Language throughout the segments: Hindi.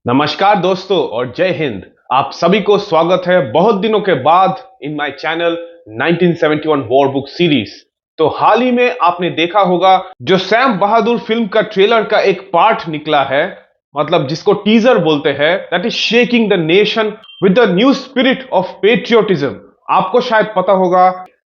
नमस्कार दोस्तों और जय हिंद। आप सभी को स्वागत है बहुत दिनों के बाद in my channel 1971 war book series. तो हाल ही में आपने देखा होगा जो सैम बहादुर फिल्म का ट्रेलर का एक पार्ट निकला है, मतलब जिसको टीजर बोलते हैं, that is shaking the nation with the new spirit of patriotism. आपको शायद पता होगा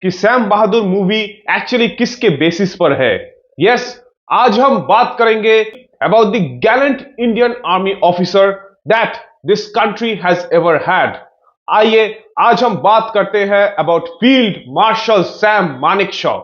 कि सैम बहादुर मूवी एक्चुअली किसके बेसिस पर है। यस, आज हम बात करेंगे about the gallant Indian Army officer that this country has ever had। आइए आज हम बात करते हैं about Field Marshal Sam Manekshaw।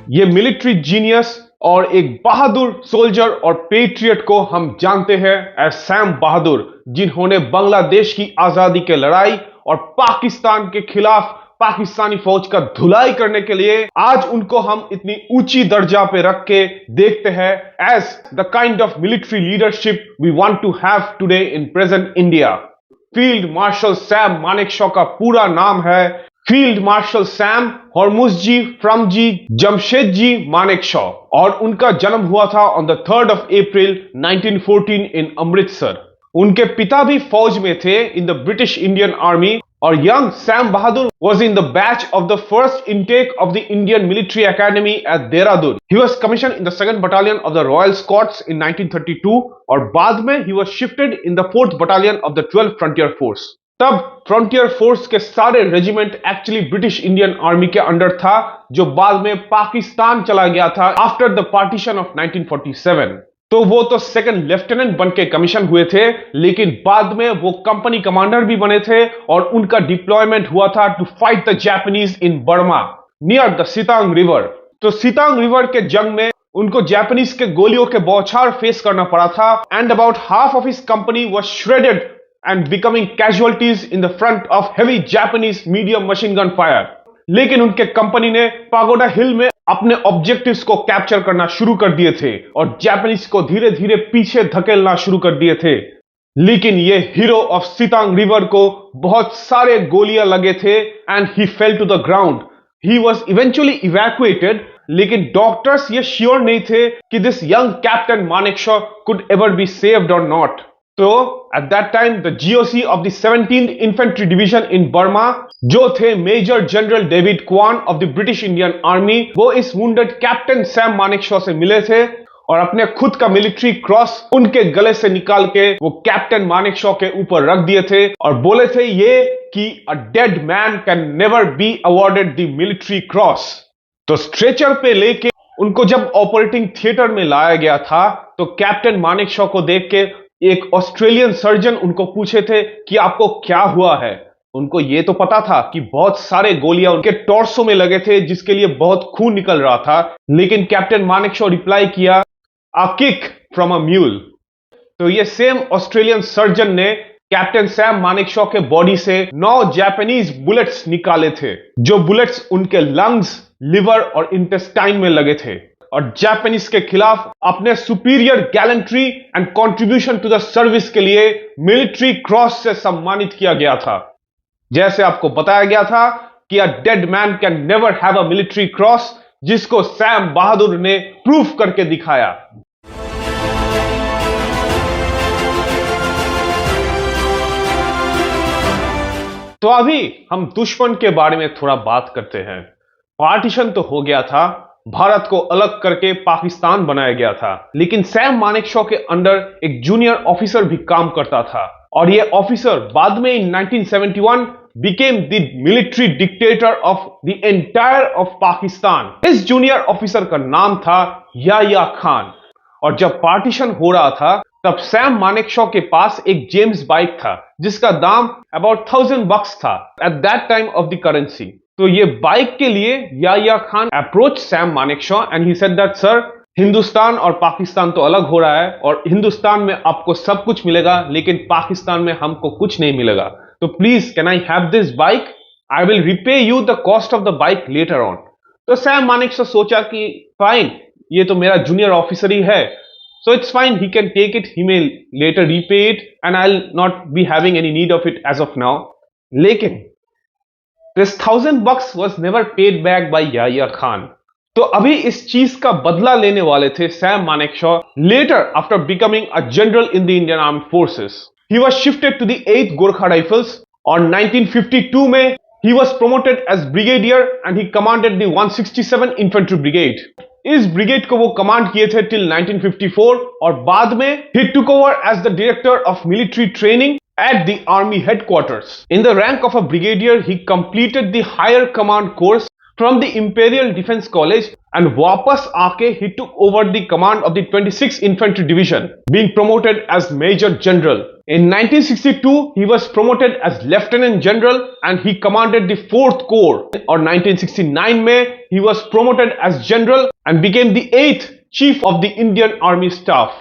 ये मिलिट्री जीनियस और एक बहादुर सोल्जर और पेट्रियट को हम जानते हैं एज सैम बहादुर, जिन्होंने बांग्लादेश की आजादी के लड़ाई और पाकिस्तान के खिलाफ पाकिस्तानी फौज का धुलाई करने के लिए आज उनको हम इतनी ऊंची दर्जा पे रख के देखते हैं as the kind of military leadership we want to have today in present India. Field marshal Sam Manekshaw का पूरा नाम है field marshal Sam Hormusji Framji Jamshedji Manekshaw और उनका जन्म हुआ था on the 3rd of April 1914 in Amritsar. उनके पिता भी फौज में थे in the British Indian army और यंग Sam Bahadur was in the batch of the first intake of the Indian Military Academy at Dehradun. He was commissioned in the 2nd Battalion of the Royal Scots in 1932 और बाद में he was shifted in the 4th Battalion of the 12th Frontier Force। तब फ्रंटियर फोर्स के सारे regiment actually British Indian army के अंडर था, जो बाद में पाकिस्तान चला गया था आफ्टर द पार्टीशन ऑफ 1947। तो वो तो सेकंड लेफ्टिनेंट बन के कमीशन हुए थे, लेकिन बाद में वो कंपनी कमांडर भी बने थे और उनका डिप्लॉयमेंट हुआ था to fight the Japanese in Burma near the Sittang river. तो सितांग रिवर के जंग में उनको जापानीज के गोलियों के बौछार फेस करना पड़ा था and about half of his company was shredded and becoming casualties in the front of heavy Japanese medium machine gun fire. लेकिन उनके कंपनी ने पागोडा हिल में अपने ऑब्जेक्टिव्स को कैप्चर करना शुरू कर दिए थे और जापानीज को धीरे धीरे पीछे धकेलना शुरू कर दिए थे। लेकिन ये हीरो ऑफ सितांग रिवर को बहुत सारे गोलियां लगे थे and he fell to the ground. He was eventually evacuated, लेकिन डॉक्टर्स ये श्योर नहीं थे कि this young captain Manekshaw could ever be saved और नॉट। तो at that time the GOC of the 17th infantry division in Burma, जो थे major general David Cowan of the British Indian army, वो इस वुंडेड कैप्टन सैम मानेकशॉ से मिले थे और अपने खुद का मिलिट्री क्रॉस उनके गले से निकाल के वो कैप्टन मानेकशॉ के ऊपर रख दिए थे और बोले थे ये कि a dead man can never be awarded the military cross. तो स्ट्रेचर पे लेके उनको जब ऑपरेटिंग थिएटर में लाया गया था तो कैप्टन मानेकशॉ को देख के एक ऑस्ट्रेलियन सर्जन उनको पूछे थे कि आपको क्या हुआ है। उनको ये तो पता था कि बहुत सारे गोलियां उनके टॉर्सो में लगे थे जिसके लिए बहुत खून निकल रहा था, लेकिन कैप्टन मानेकशॉ रिप्लाई किया अ किक फ्रॉम अ म्यूल। तो ये सेम ऑस्ट्रेलियन सर्जन ने कैप्टन सैम मानेकशॉ के बॉडी से 9 जापानीज बुलेट्स निकाले थे, जो बुलेट्स उनके लंग्स, लिवर और इंटेस्टाइन में लगे थे और जापानीज के खिलाफ अपने superior gallantry and contribution to the service के लिए मिलिट्री क्रॉस से सम्मानित किया गया था। जैसे आपको बताया गया था कि a dead man can never have a military cross, जिसको सैम बहादुर ने प्रूफ करके दिखाया। तो अभी हम दुश्मन के बारे में थोड़ा बात करते हैं। पार्टीशन तो हो गया था, भारत को अलग करके पाकिस्तान बनाया गया था, लेकिन सैम मानेकशॉ के अंडर एक जूनियर ऑफिसर भी काम करता था और ये ऑफिसर बाद में इन 1971 became the military dictator of the entire of Pakistan। इस जूनियर ऑफिसर का नाम था याह्या खान और जब पार्टीशन हो रहा था तब सैम मानेकशॉ के पास एक जेम्स बाइक था जिसका दाम अबाउट $1000 था eight that time of the currency. तो ये बाइक के लिए Yahya Khan approach Sam Manekshaw and he said that sir, Hindustan और पाकिस्तान तो अलग हो रहा है और हिंदुस्तान में आपको सब कुछ मिलेगा लेकिन पाकिस्तान में हमको कुछ नहीं मिलेगा, तो please can I have this bike, I will repay you the cost of the bike later on. तो सैम मानेकशॉ सोचा कि फाइन, ये तो मेरा जूनियर ऑफिसर ही है, so it's fine, he can take it, he may later repay it and I will not be having any need of it as of now. लेकिन this $1000 was never paid back by Yahya Khan तो अभी इस चीज का बदला लेने वाले थे Sam Manekshaw later after becoming a general in the Indian arm forces. He was shifted to the 8th Gorkha rifles और 1952 में he was promoted as brigadier and he commanded the 167 infantry brigade। इस ब्रिगेड को वो कमांड किए थे टिल 1954 और बाद में he took over as the director of military training at the army headquarters। In the rank of a brigadier he completed the higher command course from the Imperial Defense College and वापस आके he took over the command of the 26th Infantry Division, being promoted as Major General। In 1962 he was promoted as Lieutenant General and he commanded the 4th Corps। और 1969 में he was promoted as General and became the 8th Chief of the Indian Army Staff।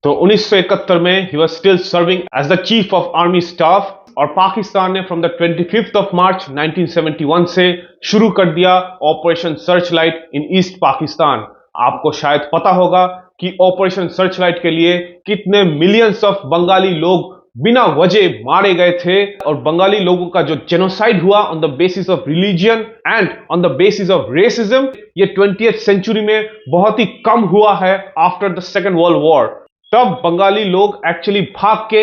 तो 1971 में he was still serving as the Chief of Army Staff और पाकिस्तान ने from the 25th of March 1971 से शुरू कर दिया ऑपरेशन सर्चलाइट इन ईस्ट पाकिस्तान। आपको शायद पता होगा कि ऑपरेशन सर्चलाइट के लिए कितने मिलियंस ऑफ बंगाली लोग बिना वजह मारे गए थे और बंगाली लोगों का जो जेनोसाइड हुआ on the basis of religion and on the basis of racism, ये 20th सेंचुरी में बहुत ही कम हुआ है after the second world war. तब बंगाली लोग एक्चुअली भाग के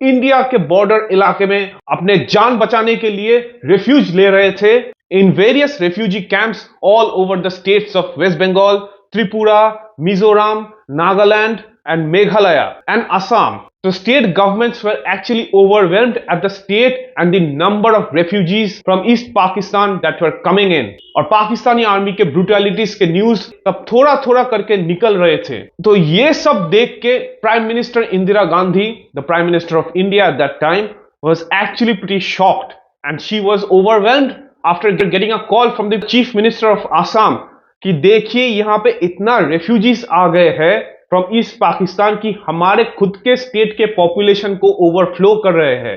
इंडिया के बॉर्डर इलाके में अपने जान बचाने के लिए रेफ्यूज ले रहे थे in various refugee camps all over the states of West Bengal, Tripura, Mizoram, Nagaland and Meghalaya and Assam। So state governments were actually overwhelmed at the state and the number of refugees from East Pakistan that were coming in। और पाकिस्तानी आर्मी के ब्रूटैलिटीज के न्यूज तब थोड़ा थोड़ा करके निकल रहे थे। तो ये सब देख के prime minister Indira Gandhi, the prime minister of India at that time, was actually pretty shocked and she was overwhelmed after getting a call from the chief minister of Assam कि देखिए यहाँ पे इतना रेफ्यूजीज आ गए हैं फ्रॉम ईस्ट पाकिस्तान की हमारे खुद के स्टेट के पॉपुलेशन को ओवरफ्लो कर रहे हैं,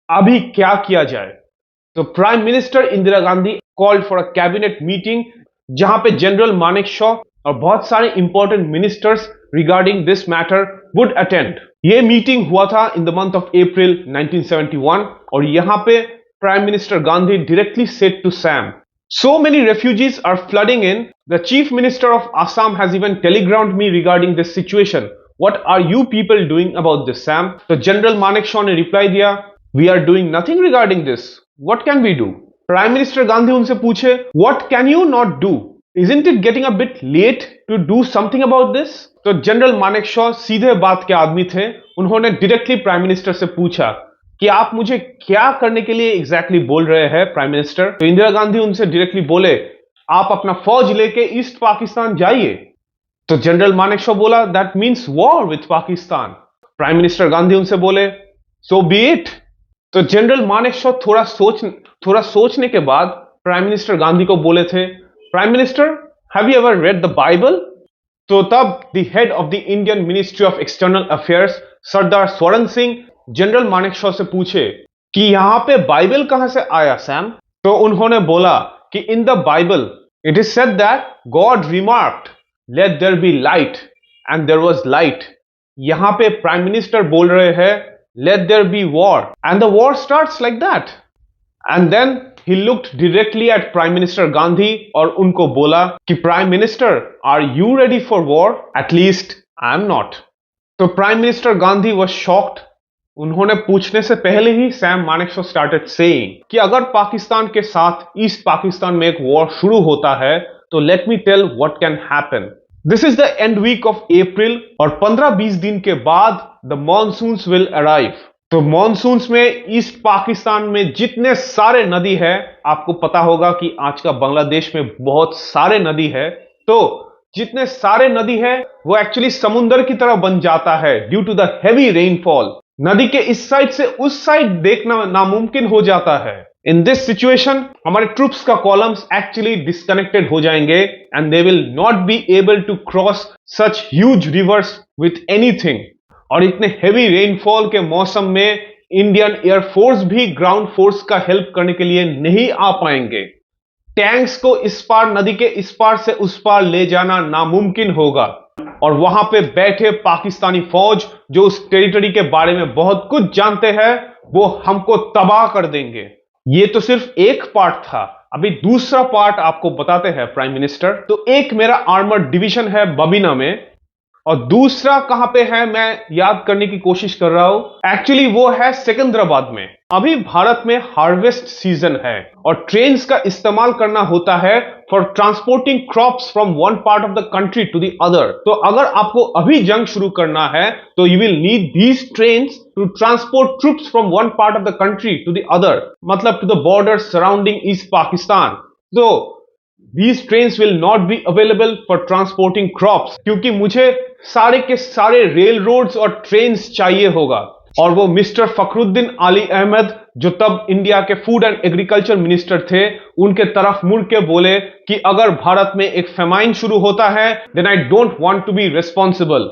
अभी क्या किया जाए। तो prime minister Indira Gandhi called for a cabinet meeting जहां पे जनरल मानेकशॉ और बहुत सारे important ministers regarding this matter would attend. ये मीटिंग हुआ था in the month of April 1971 और यहां पे prime minister Gandhi directly said to Sam, so many refugees are flooding in, the chief minister of Assam has even telegrammed me regarding this situation, what are you people doing about this, Sam? तो जनरल मानेकशॉ ने रिप्लाई दिया, we are doing nothing regarding this, what can we do? Prime minister Gandhi उनसे पूछे, what can you not do? Isn't it getting a bit late to do something about this? तो जनरल मानेकशॉ सीधे बात के आदमी थे, उन्होंने डायरेक्टली प्राइम मिनिस्टर से पूछा कि आप मुझे क्या करने के लिए एग्जैक्टली बोल रहे हैं प्राइम मिनिस्टर। तो इंदिरा गांधी उनसे डायरेक्टली बोले, आप अपना फौज लेके ईस्ट पाकिस्तान जाइए। तो जनरल मानेकशॉ बोला, that means war with Pakistan. Prime minister Gandhi उनसे बोले, सो बी इट। तो जनरल मानेकशॉ थोड़ा सोचने के बाद प्राइम मिनिस्टर गांधी को बोले थे, prime minister have you ever read the Bible? तो तब the head of the Indian ministry of external affairs Sardar Swaran Singh general Manekshaw से पूछे कि यहां पे बाइबल कहां से आया सैम? तो उन्होंने बोला कि in the Bible it is said that God remarked let there be light and there was light. यहां पे प्राइम मिनिस्टर बोल रहे हैं let there be war and the war starts like that. And then he looked directly at prime minister Gandhi और उनको बोला कि prime minister are you ready for war? At least I am not. तो prime minister Gandhi was shocked. उन्होंने पूछने से पहले ही सैम मानेकशॉ स्टार्टेड सेइंग कि अगर पाकिस्तान के साथ ईस्ट पाकिस्तान में एक वॉर शुरू होता है तो let me tell what can happen. This is the end week of April और 15-20 दिन के बाद द मॉनसून्स विल अराइव। तो मॉनसून्स में ईस्ट पाकिस्तान में जितने सारे नदी है, आपको पता होगा कि आज का बांग्लादेश में बहुत सारे नदी है, तो जितने सारे नदी है वो एक्चुअली समुंदर की तरह बन जाता है due to the heavy rainfall. नदी के इस साइड से उस साइड देखना नामुमकिन हो जाता है। इन दिस सिचुएशन हमारे ट्रूप्स का कॉलम्स एक्चुअली डिस्कनेक्टेड हो जाएंगे and they will not be able to cross such huge rivers with anything. और इतने हेवी रेनफॉल के मौसम में इंडियन एयरफोर्स भी ग्राउंड फोर्स का हेल्प करने के लिए नहीं आ पाएंगे। टैंक्स को इस पार नदी के इस पार से उस पार ले जाना नामुमकिन होगा और वहां पे बैठे पाकिस्तानी फौज जो उस टेरिटरी के बारे में बहुत कुछ जानते हैं, वो हमको तबाह कर देंगे। ये तो सिर्फ एक पार्ट था, अभी दूसरा पार्ट आपको बताते हैं प्राइम मिनिस्टर। तो एक मेरा आर्मर्ड डिवीजन है बबीना में, और दूसरा कहां पे है मैं याद करने की कोशिश कर रहा हूं। एक्चुअली वो है सिकंदराबाद में। अभी भारत में हार्वेस्ट सीजन है और ट्रेन्स का इस्तेमाल करना होता है for transporting crops from one part of the country to the other. तो अगर आपको अभी जंग शुरू करना है तो you will need these trains to transport troops from one part of the country to the other, मतलब to the border surrounding East Pakistan. तो these trains will not be available for transporting crops, क्योंकि मुझे सारे के सारे रेल रोड्स और ट्रेन्स चाहिए होगा। और वो मिस्टर फखरुद्दीन आली अहमद, जो तब इंडिया के फूड एंड एग्रीकल्चर मिनिस्टर थे, उनके तरफ मुड़ के बोले कि अगर भारत में एक फेमाइन शुरू होता है then I don't want to be responsible,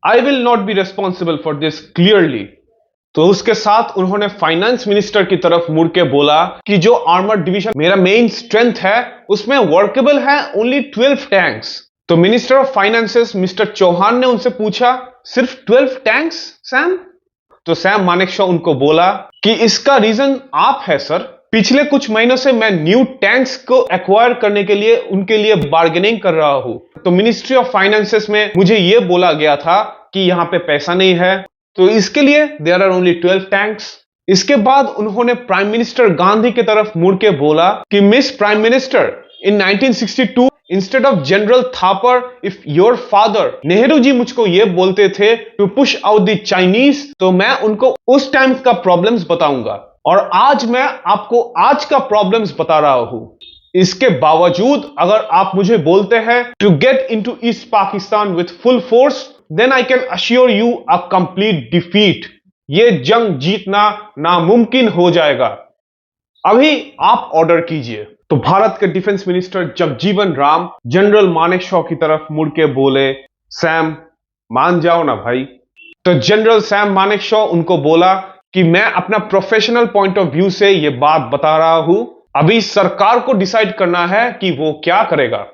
I will not be responsible for this clearly. तो उसके साथ उन्होंने फाइनेंस मिनिस्टर की तरफ मुड़ के बोला कि जो आर्मर्ड डिवीजन मेरा मेन स्ट्रेंथ है उसमें वर्केबल है ओनली 12 टैंक्स। तो minister of finances mister Chauhan ने उनसे पूछा, सिर्फ 12 टैंक्स सैम? तो सैम मानेकशॉ उनको बोला कि इसका रीजन आप है सर। पिछले कुछ महीनों से मैं न्यू टैंक्स को एक्वायर करने के लिए उनके लिए बार्गेनिंग कर रहा हूं। तो मिनिस्ट्री ऑफ फाइनेंसेस में मुझे यह बोला गया था कि यहां पे पैसा नहीं है, तो इसके लिए देयर आर ओनली 12 टैंक्स। इसके बाद उन्होंने प्राइम मिनिस्टर गांधी की तरफ मुड़ के बोला कि miss prime minister, in 1962 instead of general Thapar, if your father Nehru ji मुझको ये बोलते थे to push out the Chinese, तो मैं उनको उस टाइम का प्रॉब्लम्स बताऊंगा, और आज मैं आपको आज का प्रॉब्लम्स बता रहा हूं। इसके बावजूद अगर आप मुझे बोलते हैं to get into East Pakistan with full force, then I can assure you a complete defeat. ये जंग जीतना नामुमकिन हो जाएगा। अभी आप ऑर्डर कीजिए। तो भारत के defence minister Jagjivan Ram general Manekshaw की तरफ मुड़ के बोले, सैम मान जाओ ना भाई। तो जनरल सैम मानेकशॉ उनको बोला कि मैं अपना प्रोफेशनल पॉइंट ऑफ व्यू से ये बात बता रहा हूं, अभी सरकार को डिसाइड करना है कि वो क्या करेगा।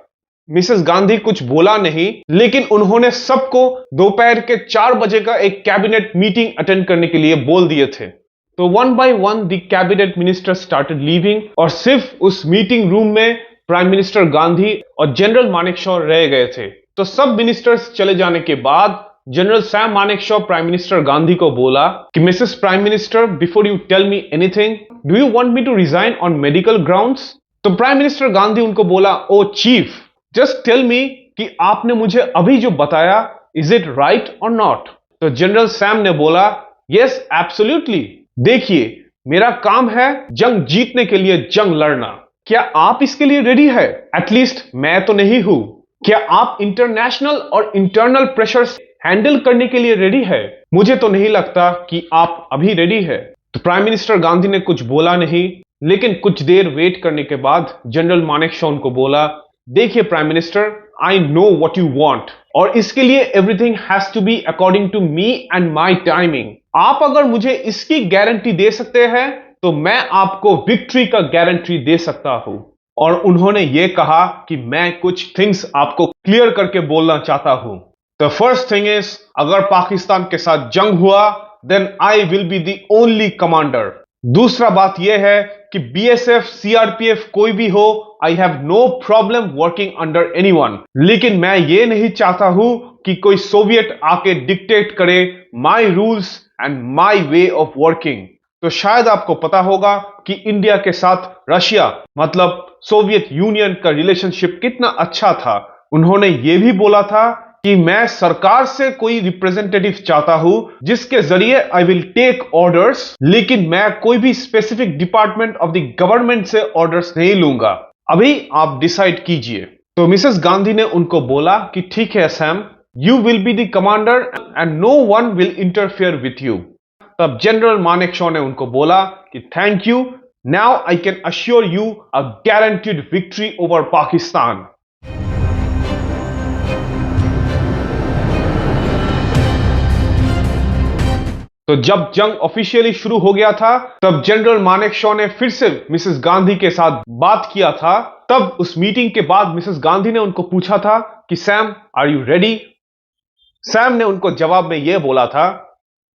मिसेस गांधी कुछ बोला नहीं, लेकिन उन्होंने सबको दोपहर के 4 बजे का एक कैबिनेट मीटिंग अटेंड करने के लिए बोल दिए थे। तो one by one the cabinet minister started leaving, और सिर्फ उस मीटिंग रूम में प्राइम मिनिस्टर गांधी और जनरल मानेकशॉ रह गए थे। तो सब मिनिस्टर्स चले जाने के बाद general Sam Manekshaw prime minister Gandhi को बोला कि Mrs prime minister, before you tell me anything, do you want me to resign on medical grounds? तो प्राइम मिनिस्टर गांधी उनको बोला, oh chief, just tell me कि आपने मुझे अभी जो बताया, इज इट राइट और नॉट? तो जनरल सैम ने बोला, यस एब्सोल्युटली, देखिए मेरा काम है जंग जीतने के लिए जंग लड़ना, क्या आप इसके लिए रेडी है? एटलीस्ट मैं तो नहीं हूं। क्या आप इंटरनेशनल और इंटरनल प्रेशर्स हैंडल करने के लिए रेडी है? मुझे तो नहीं लगता कि आप अभी रेडी है। तो प्राइम मिनिस्टर गांधी ने कुछ बोला नहीं, लेकिन कुछ देर वेट करने के बाद जनरल मानेकशॉ उनको बोला, देखिए prime minister, I know what you want, और इसके लिए everything has to be according to me and my timing. आप अगर मुझे इसकी गारंटी दे सकते हैं तो मैं आपको विक्ट्री का गारंटी दे सकता हूं। और उन्होंने ये कहा कि मैं कुछ थिंग्स आपको क्लियर करके बोलना चाहता हूं। द फर्स्ट थिंग इज, अगर पाकिस्तान के साथ जंग हुआ then I will be the only commander. दूसरा बात यह है कि बीएसएफ, सीआरपीएफ कोई भी हो, I have no problem working under anyone, लेकिन मैं ये नहीं चाहता हूं कि कोई सोवियत आके डिक्टेट करे my rules and my way of working. तो शायद आपको पता होगा कि इंडिया के साथ रशिया मतलब सोवियत यूनियन का रिलेशनशिप कितना अच्छा था। उन्होंने ये भी बोला था कि मैं सरकार से कोई रिप्रेजेंटेटिव चाहता हूं जिसके जरिए आई विल टेक ऑर्डर्स, लेकिन मैं कोई भी specific department of the government से ऑर्डर्स नहीं लूंगा। अभी आप डिसाइड कीजिए। तो मिसेस गांधी ने उनको बोला कि ठीक है Sam, you will be the commander and no one will interfere with you. तब जनरल मानेकशॉ ने उनको बोला कि thank you, now I can assure you a guaranteed victory over Pakistan. तो जब जंग ऑफिशियली शुरू हो गया था तब जनरल मानेकशॉ ने फिर से मिसेस गांधी के साथ बात किया था। तब उस मीटिंग के बाद मिसेस गांधी ने उनको पूछा था कि Sam, are you ready? Sam ने उनको जवाब में यह बोला था,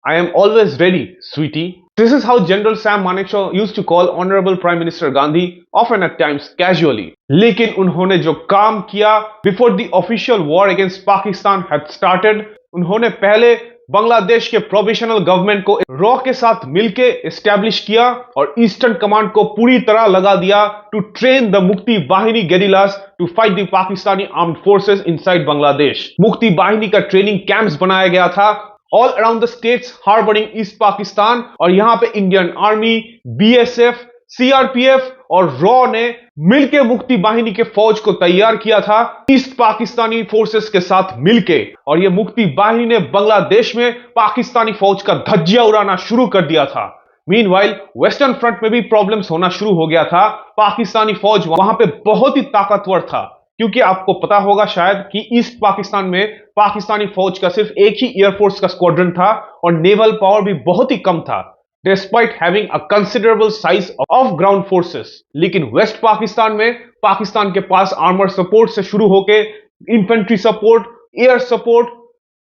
I am always ready sweetie. This is how General Sam Manekshaw used to call Honorable Prime Minister Gandhi, often at times casually. लेकिन उन्होंने जो काम किया before the official war against Pakistan had started, उन्होंने पहले बांग्लादेश के प्रोविजनल गवर्नमेंट को रॉ के साथ मिलके एस्टैब्लिश किया और ईस्टर्न कमांड को पूरी तरह लगा दिया to train the Mukti Bahini guerrillas to fight the Pakistani armed forces inside Bangladesh. Mukti Bahini का ट्रेनिंग कैंप्स बनाया गया था all around the states harbouring East Pakistan, और यहां पे इंडियन आर्मी, बीएसएफ, सीआरपीएफ और रॉ ने मिलके मुक्ति बाहिनी के फौज को तैयार किया था ईस्ट पाकिस्तानी फोर्सेस के साथ मिलके, और यह मुक्ति बाहिनी ने बांग्लादेश में पाकिस्तानी फौज का धज्जिया उड़ाना शुरू कर दिया था। मीनवाइल वेस्टर्न फ्रंट में भी प्रॉब्लम्स होना शुरू हो गया था। पाकिस्तानी फौज वहां पे बहुत ही ताकतवर था, क्योंकि आपको पता होगा शायद कि ईस्ट पाकिस्तान में पाकिस्तानी फौज का सिर्फ एक ही एयरफोर्स का स्क्वाड्रन था और नेवल पावर भी बहुत ही कम था, despite having a considerable size of ground forces. लेकिन वेस्ट पाकिस्तान में पाकिस्तान के पास आर्मर सपोर्ट से शुरू होकर infantry support, air support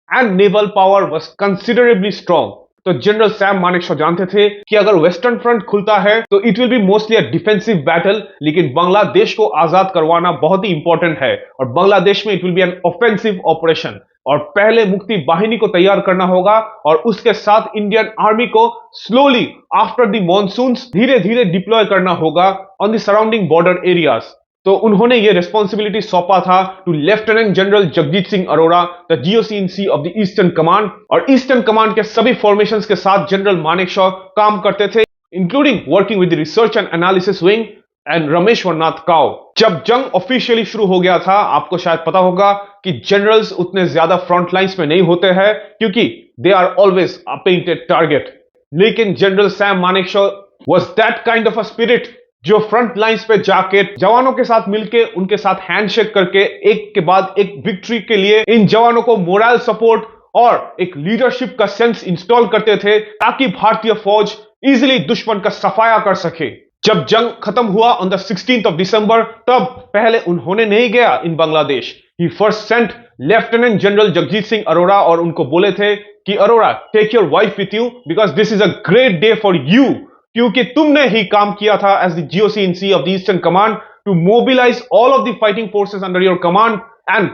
and naval power was considerably strong. तो जनरल सैम मानेकशॉ जानते थे कि अगर वेस्टर्न फ्रंट खुलता है तो it will be mostly a defensive battle, लेकिन बांग्लादेश को आजाद करवाना बहुत ही इंपॉर्टेंट है और बांग्लादेश में it will be an offensive operation. और पहले मुक्ति बाहिनी को तैयार करना होगा और उसके साथ इंडियन आर्मी को स्लोली आफ्टर द मॉनसून्स धीरे धीरे डिप्लॉय करना होगा on the surrounding border areas. तो उन्होंने ये रिस्पॉन्सिबिलिटी सौंपा था to lieutenant general Jagjit Singh Arora, the GOC in C of the eastern command, और ईस्टर्न कमांड के सभी फॉर्मेशंस के साथ जनरल मानेकशॉ काम करते थे, including working with the research and analysis wing and Rameshwar Nath Kao. जब जंग ऑफिशियली शुरू हो गया था, आपको शायद पता होगा कि जनरल्स उतने ज्यादा फ्रंट लाइंस में नहीं होते हैं क्योंकि they are always a painted target, लेकिन general Sam Manekshaw was that kind of a spirit जो फ्रंट लाइंस पे जाके जवानों के साथ मिलके उनके साथ हैंडशेक करके एक के बाद एक विक्ट्री के लिए इन जवानों को मोरल सपोर्ट और एक लीडरशिप का सेंस इंस्टॉल करते थे ताकि भारतीय फौज इजीली दुश्मन का सफाया कर सके। जब जंग खत्म हुआ on the 16th of December, तब पहले उन्होंने नहीं गया in Bangladesh. He first sent lieutenant general Jagjit Singh Arora और उनको बोले थे कि Arora, take your wife with you because this is a great day for you, क्योंकि तुमने ही काम किया था as the GOC in C of the eastern command to mobilise all of the fighting forces under your command and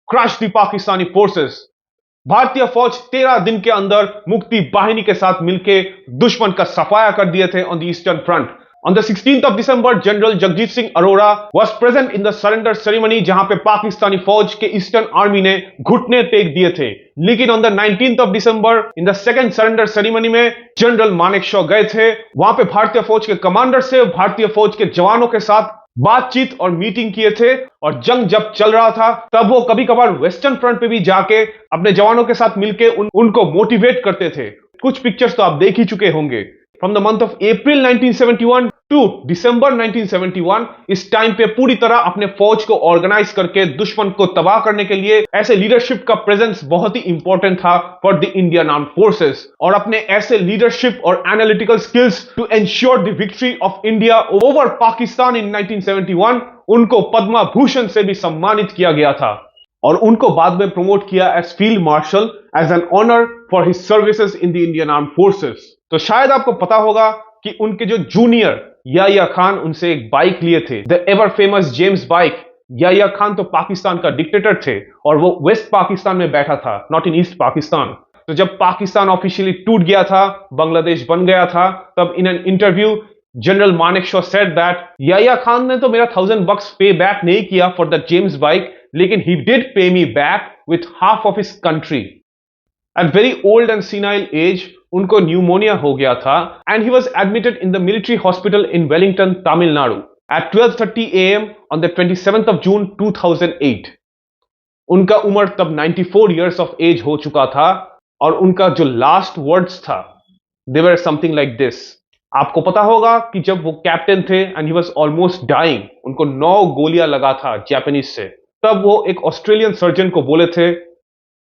crush the Pakistani forces. भारतीय फौज 13 दिन के अंदर मुक्ति बाहिनी के साथ मिलकर दुश्मन का सफाया कर दिए थे on the eastern front. On the 16th of December, General Jagjit Singh Arora was present in the surrender ceremony, जहां पे पाकिस्तानी फौज के ईस्टर्न आर्मी ने घुटने टेक दिए थे। लेकिन on the 19th of December, in the second surrender ceremony में जनरल मानेकशॉ गए थे। वहां पे भारतीय फौज के कमांडर से भारतीय फौज के जवानों के साथ बातचीत और मीटिंग किए थे, और जंग जब चल रहा था तब वो कभी कभार वेस्टर्न फ्रंट पे भी जाके अपने जवानों के साथ मिलके उनको मोटिवेट करते थे। कुछ पिक्चर्स तो आप देख ही चुके होंगे। From the month of April 1971 to December 1971, इस टाइम पे पूरी तरह अपने फौज को ऑर्गेनाइज करके दुश्मन को तबाह करने के लिए ऐसे लीडरशिप का प्रेजेंस बहुत ही इंपॉर्टेंट था for the Indian armed forces. और अपने ऐसे लीडरशिप और analytical skills to ensure the victory of India over Pakistan in 1971, उनको पद्मा भूषण से भी सम्मानित किया गया था और उनको बाद में प्रमोट किया as field marshal as an honour for his services in the Indian armed forces. तो शायद आपको पता होगा कि उनके जो जूनियर याहिया खान उनसे एक बाइक लिए थे, the ever famous James bike. Yahya Khan तो पाकिस्तान का डिक्टेटर थे और वो वेस्ट पाकिस्तान में बैठा था, नॉट इन ईस्ट पाकिस्तान। तो जब पाकिस्तान ऑफिशियली टूट गया था, बांग्लादेश बन गया था, तब in an interview general Manekshaw said that Yahya Khan ने तो मेरा $1000 पे बैक नहीं किया फॉर द जेम्स बाइक, लेकिन he did pay me back with half of his country. At very old and senile age उनको न्यूमोनिया हो गया था and he was admitted in the military hospital in Wellington, Tamil Nadu at 12:30 AM on the 27th of June 2008। उनका उम्र तब 94 years of age हो चुका था और उनका जो लास्ट वर्ड्स था, they were something like this. आपको पता होगा कि जब वो कैप्टन थे and he was almost dying, उनको 9 गोलियां लगा था जापानीज से, तब वो एक ऑस्ट्रेलियन सर्जन को बोले थे,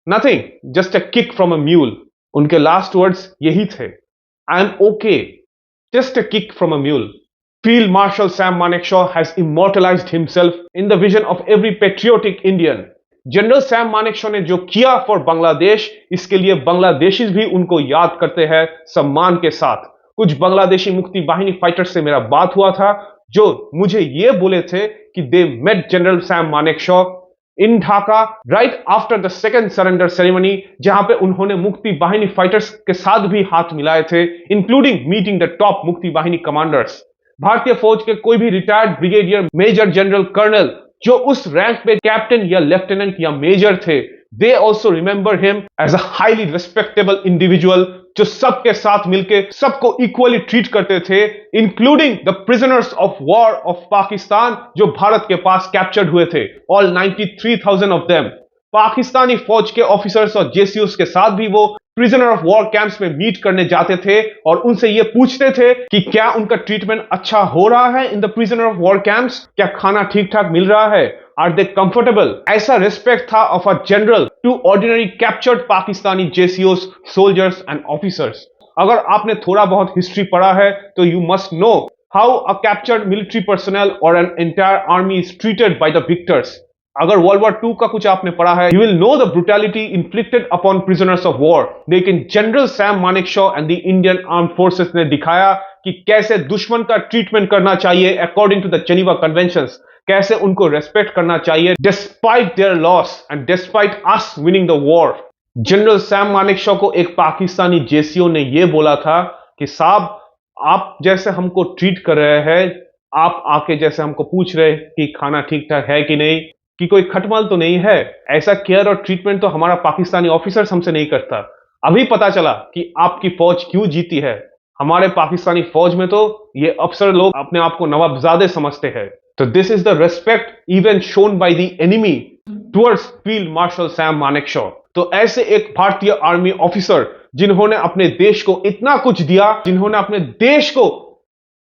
nothing, just a kick from a mule. उनके लास्ट वर्ड्स यही थे, I am okay, just a kick from a mule. Field marshal Sam Manekshaw has immortalised himself in the vision of every patriotic Indian. General Sam Manekshaw ने जो किया फॉर बांग्लादेश, इसके लिए बांग्लादेशीज भी उनको याद करते हैं सम्मान के साथ। कुछ बांग्लादेशी मुक्ति वाहिनी फाइटर्स से मेरा बात हुआ था जो मुझे ये बोले थे कि they met general Sam Manekshaw in Dhaka right after the second surrender ceremony, जहां पे उन्होंने मुक्ति वाहिनी फाइटर्स के साथ भी हाथ मिलाए थे, इंक्लूडिंग मीटिंग द टॉप मुक्ति वाहिनी कमांडर्स। भारतीय फौज के कोई भी retired brigadier, major general, colonel जो उस रैंक पे कैप्टन या लेफ्टिनेंट या मेजर थे, they also remember him as a highly respectable individual जो सबके साथ मिलके सबको इक्वली ट्रीट करते थे, including the prisoners of war of Pakistan जो भारत के पास कैप्चर्ड हुए थे, ऑल 93,000 ऑफ देम। पाकिस्तानी फौज के ऑफिसर्स और जेसीओस के साथ भी वो प्रिजनर ऑफ वॉर कैंप्स में मीट करने जाते थे और उनसे ये पूछते थे कि क्या उनका ट्रीटमेंट अच्छा हो रहा है in the prisoner of war camps, क्या खाना ठीक ठाक मिल रहा है, आर दे कंफर्टेबल। ऐसा रिस्पेक्ट था of a general to ordinary captured Pakistani जेसीओस, सोल्जर्स एंड ऑफिसर्स। अगर आपने थोड़ा बहुत हिस्ट्री पढ़ा है तो you must know how a captured military personnel और an entire army is treated by the victors. अगर वर्ल्ड वॉर 2 का कुछ आपने पढ़ा है, you will know the brutality inflicted upon prisoners of war. लेकिन general Sam Manekshaw and the Indian armed forces ने दिखाया कि कैसे दुश्मन का ट्रीटमेंट करना चाहिए according to the Geneva conventions, कैसे उनको रेस्पेक्ट करना चाहिए despite their loss and despite us winning the war. General Sam Manekshaw को एक पाकिस्तानी जेसीओ ने यह बोला था कि साहब, आप जैसे हमको ट्रीट कर रहे हैं, आप आके जैसे हमको पूछ रहे कि खाना ठीक ठाक है कि नहीं, कि कोई खटमल तो नहीं है, ऐसा केयर और ट्रीटमेंट तो हमारा पाकिस्तानी ऑफिसर्स हमसे नहीं करता। अभी पता चला कि आपकी फौज क्यों जीती है। हमारे पाकिस्तानी फौज में तो ये अफसर लोग अपने आप को नवाबजादे समझते हैं। तो this is the respect even shown by the enemy towards field marshal Sam Manekshaw. तो ऐसे एक भारतीय आर्मी ऑफिसर जिन्होंने अपने देश को इतना कुछ दिया, जिन्होंने अपने देश को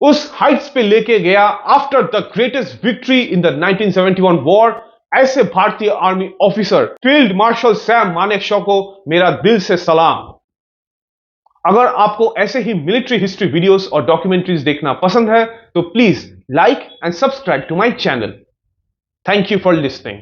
उस हाइट्स पे लेके गया after the greatest victory in the 1971 war, ऐसे भारतीय army officer field marshal Sam Manekshaw को मेरा दिल से सलाम। अगर आपको ऐसे ही मिलिट्री हिस्ट्री वीडियोस और डॉक्यूमेंट्रीज देखना पसंद है तो please like and subscribe to my channel. Thank you for listening.